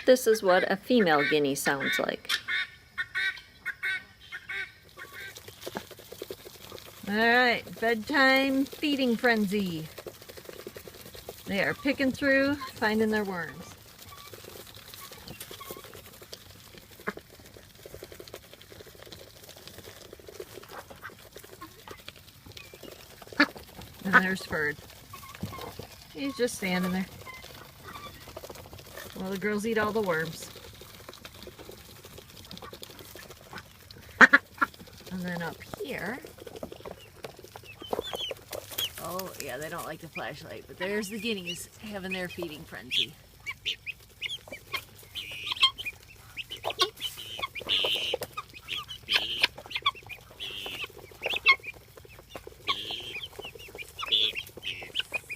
This is what a female guinea sounds like. Alright, bedtime feeding frenzy. They are picking through, finding their worms. And there's Ferd. He's just standing there while the girls eat all the worms. And then up here, oh yeah, they don't like the flashlight, but there's the guineas having their feeding frenzy.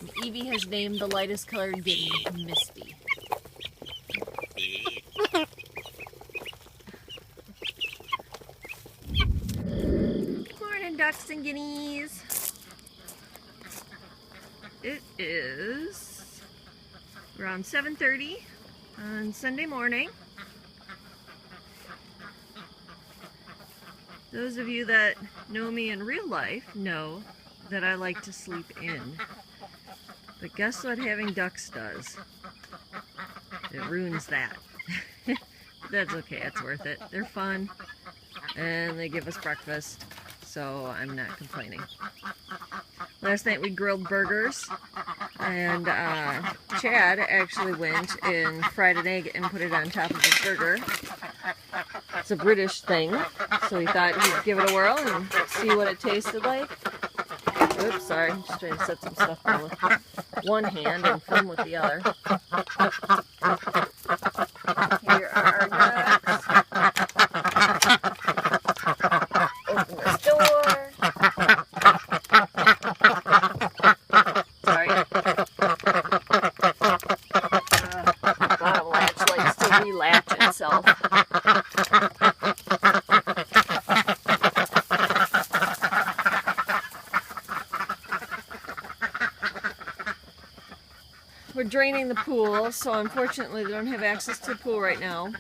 And Evie has named the lightest colored guinea Misty. Morning, ducks and guineas. It is around 7:30 on Sunday morning. Those of you that know me in real life know that I like to sleep in. But guess what having ducks does? It ruins that. That's okay, it's worth it. They're fun and they give us breakfast, so I'm not complaining. Last night we grilled burgers, and Chad actually went and fried an egg and put it on top of his burger. It's a British thing, so he thought he'd give it a whirl and see what it tasted like. Oops, sorry, I'm just trying to set some stuff down with one hand and film with the other. Here are our ducks. Open this door. Sorry. The bottom latch likes to relatch itself. We're draining the pool, so unfortunately they don't have access to the pool right now.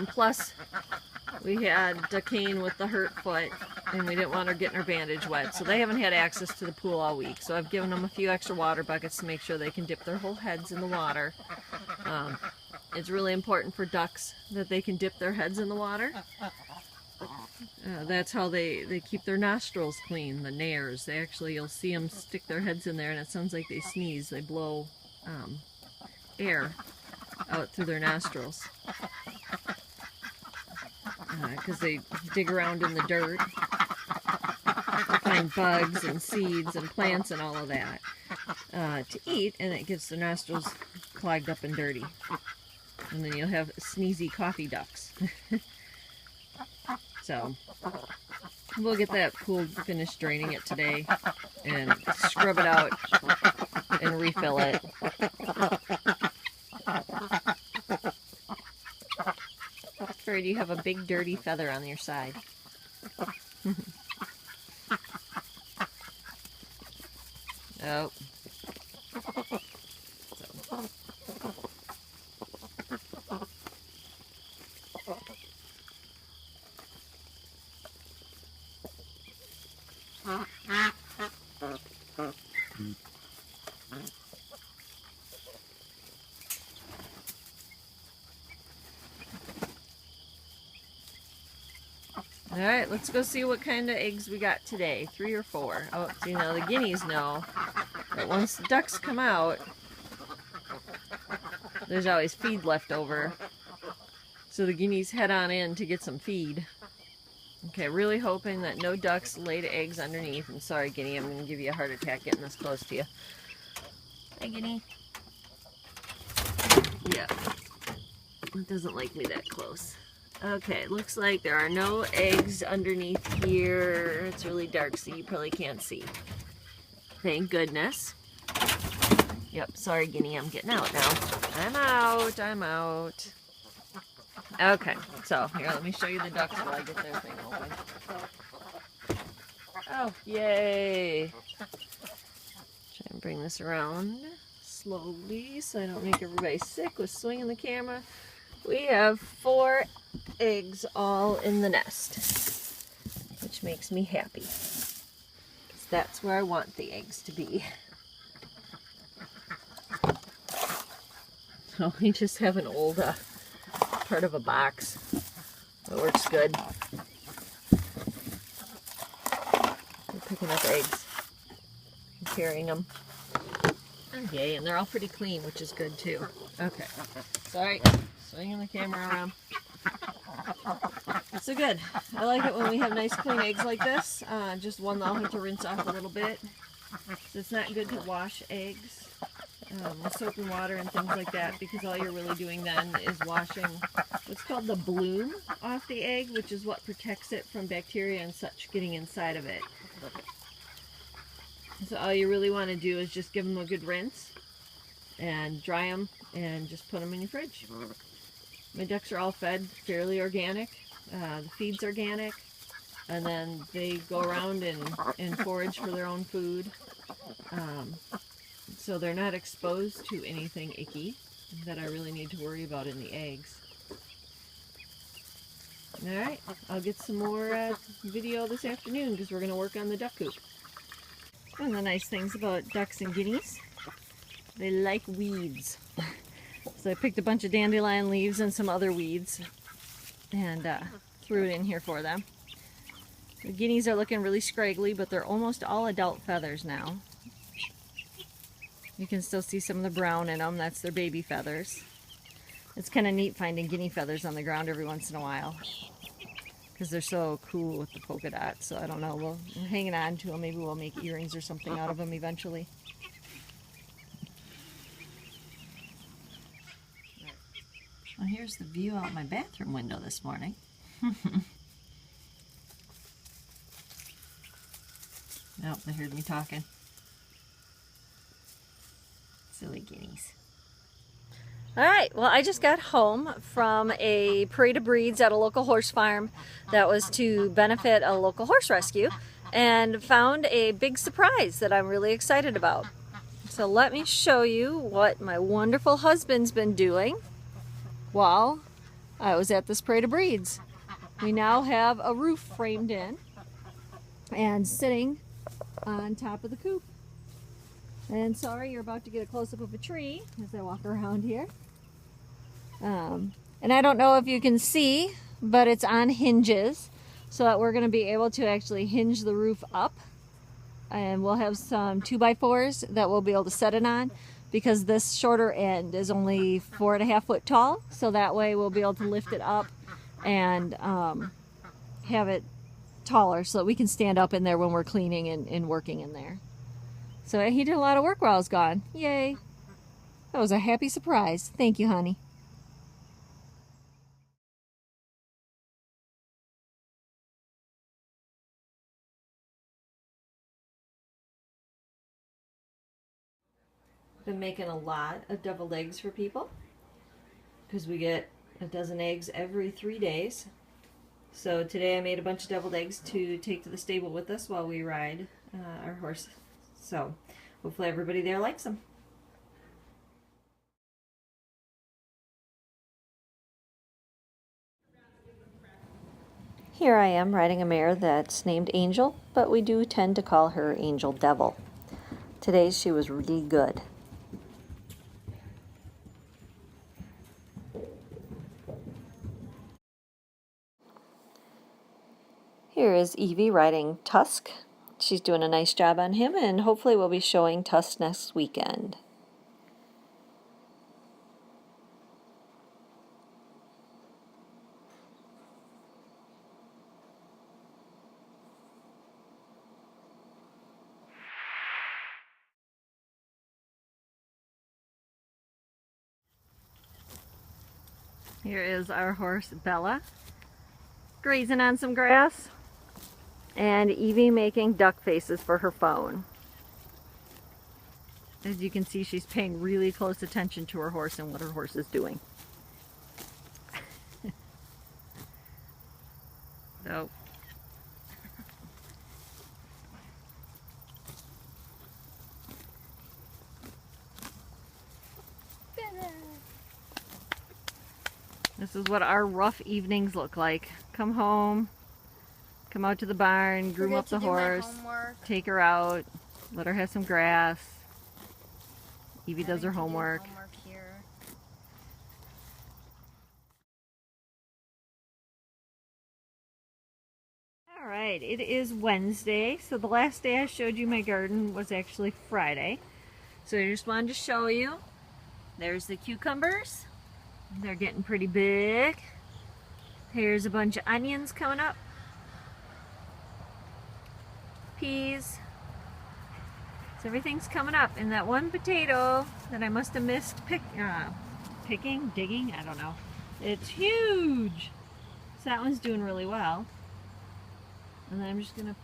Plus, we had Duquesne with the hurt foot, and we didn't want her getting her bandage wet, so they haven't had access to the pool all week. So I've given them a few extra water buckets to make sure they can dip their whole heads in the water. It's really important for ducks that they can dip their heads in the water. That's how they keep their nostrils clean, the nares. They actually, you'll see them stick their heads in there and it sounds like they sneeze. They blow air out through their nostrils. Because they dig around in the dirt, find bugs and seeds and plants and all of that to eat, and it gets their nostrils clogged up and dirty. And then you'll have sneezy coffee ducks. So, we'll get that pool finished draining it today and scrub it out and refill it. Fred, you have a big dirty feather on your side. Oh. Alright, let's go see what kind of eggs we got today. 3 or 4. Oh, see, now the guineas know that once the ducks come out, there's always feed left over. So the guineas head on in to get some feed. Okay, really hoping that no ducks laid eggs underneath. I'm sorry, Guinea, I'm going to give you a heart attack getting this close to you. Hi, Guinea. Yeah, it doesn't like me that close. Okay, looks like there are no eggs underneath here. It's really dark, so you probably can't see. Thank goodness. Yep, sorry, Guinea, I'm getting out now. I'm out. Okay, so here, let me show you the ducks while I get their thing open. Oh, yay! Try and bring this around slowly so I don't make everybody sick with swinging the camera. We have 4 eggs all in the nest, which makes me happy. 'Cause that's where I want the eggs to be. So we just have an old part of a box. It works good. We're picking up eggs and carrying them. Yay, and they're all pretty clean, which is good too. Okay, sorry, swinging the camera around. So good. I like it when we have nice clean eggs like this. Just one that I'll have to rinse off a little bit. So it's not good to wash eggs with soap and water and things like that, because all you're really doing then is washing what's called the bloom off the egg, which is what protects it from bacteria and such getting inside of it. So all you really want to do is just give them a good rinse and dry them and just put them in your fridge. My ducks are all fed fairly organic. The feed's organic, and then they go around and forage for their own food. So they're not exposed to anything icky that I really need to worry about in the eggs. Alright, I'll get some more video this afternoon because we're going to work on the duck coop. One of the nice things about ducks and guineas, they like weeds. So I picked a bunch of dandelion leaves and some other weeds and threw it in here for them. The guineas are looking really scraggly, but they're almost all adult feathers now. You can still see some of the brown in them. That's their baby feathers. It's kind of neat finding guinea feathers on the ground every once in a while, because they're so cool with the polka dots. So I don't know, we're hanging on to them. Maybe we'll make earrings or something out of them eventually. Well, here's the view out my bathroom window this morning. Nope, they heard me talking. Silly guineas. Alright, well, I just got home from a parade of breeds at a local horse farm that was to benefit a local horse rescue, and found a big surprise that I'm really excited about. So let me show you what my wonderful husband's been doing while I was at this parade of breeds. We now have a roof framed in and sitting on top of the coop. And sorry, you're about to get a close-up of a tree as I walk around here. And I don't know if you can see, but it's on hinges, so that we're going to be able to actually hinge the roof up. And we'll have some 2x4s that we'll be able to set it on, because this shorter end is only 4.5 foot tall. So that way we'll be able to lift it up and have it taller so that we can stand up in there when we're cleaning and working in there. So he did a lot of work while I was gone. Yay. That was a happy surprise. Thank you, honey. Been making a lot of deviled eggs for people because we get a dozen eggs every 3 days. So today I made a bunch of deviled eggs to take to the stable with us while we ride our horse. So hopefully everybody there likes them. Here I am riding a mare that's named Angel, but we do tend to call her Angel Devil. Today she was really good. Here is Evie riding Tusk. She's doing a nice job on him, and hopefully we'll be showing Tusk next weekend. Here is our horse Bella grazing on some grass, and Evie making duck faces for her phone. As you can see, she's paying really close attention to her horse and what her horse is doing. So This is what our rough evenings look like. Come home, come out to the barn, groom up the horse, take her out, let her have some grass. Evie does her homework. Alright, it is Wednesday, so the last day I showed you my garden was actually Friday. So I just wanted to show you. There's the cucumbers. They're getting pretty big. Here's a bunch of onions coming up. Peas. So everything's coming up. And that one potato that I must have missed digging, I don't know. It's huge. So that one's doing really well. And then I'm just gonna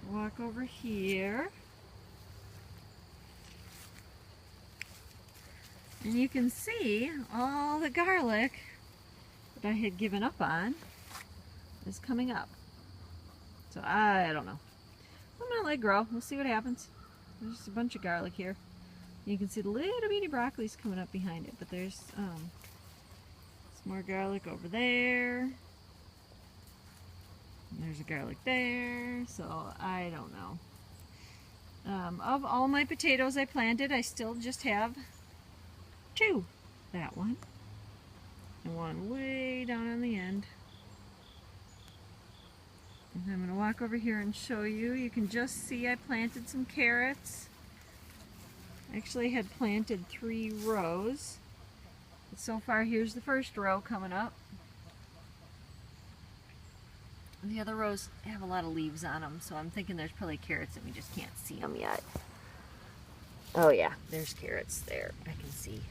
walk over here. And you can see all the garlic that I had given up on is coming up. So I don't know. I'm gonna let it grow. We'll see what happens. There's just a bunch of garlic here. You can see the little bitty broccoli's coming up behind it, but there's some more garlic over there. And there's a garlic there, so I don't know. Of all my potatoes I planted, I still just have 2. That one. And one way down on the end. And I'm going to walk over here and show you. You can just see I planted some carrots. I actually had planted 3 rows. But so far, here's the first row coming up. The other rows have a lot of leaves on them, so I'm thinking there's probably carrots and we just can't see them yet. Oh yeah, there's carrots there. I can see.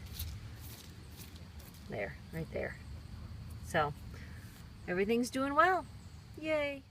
There, right there. So, everything's doing well. Yay!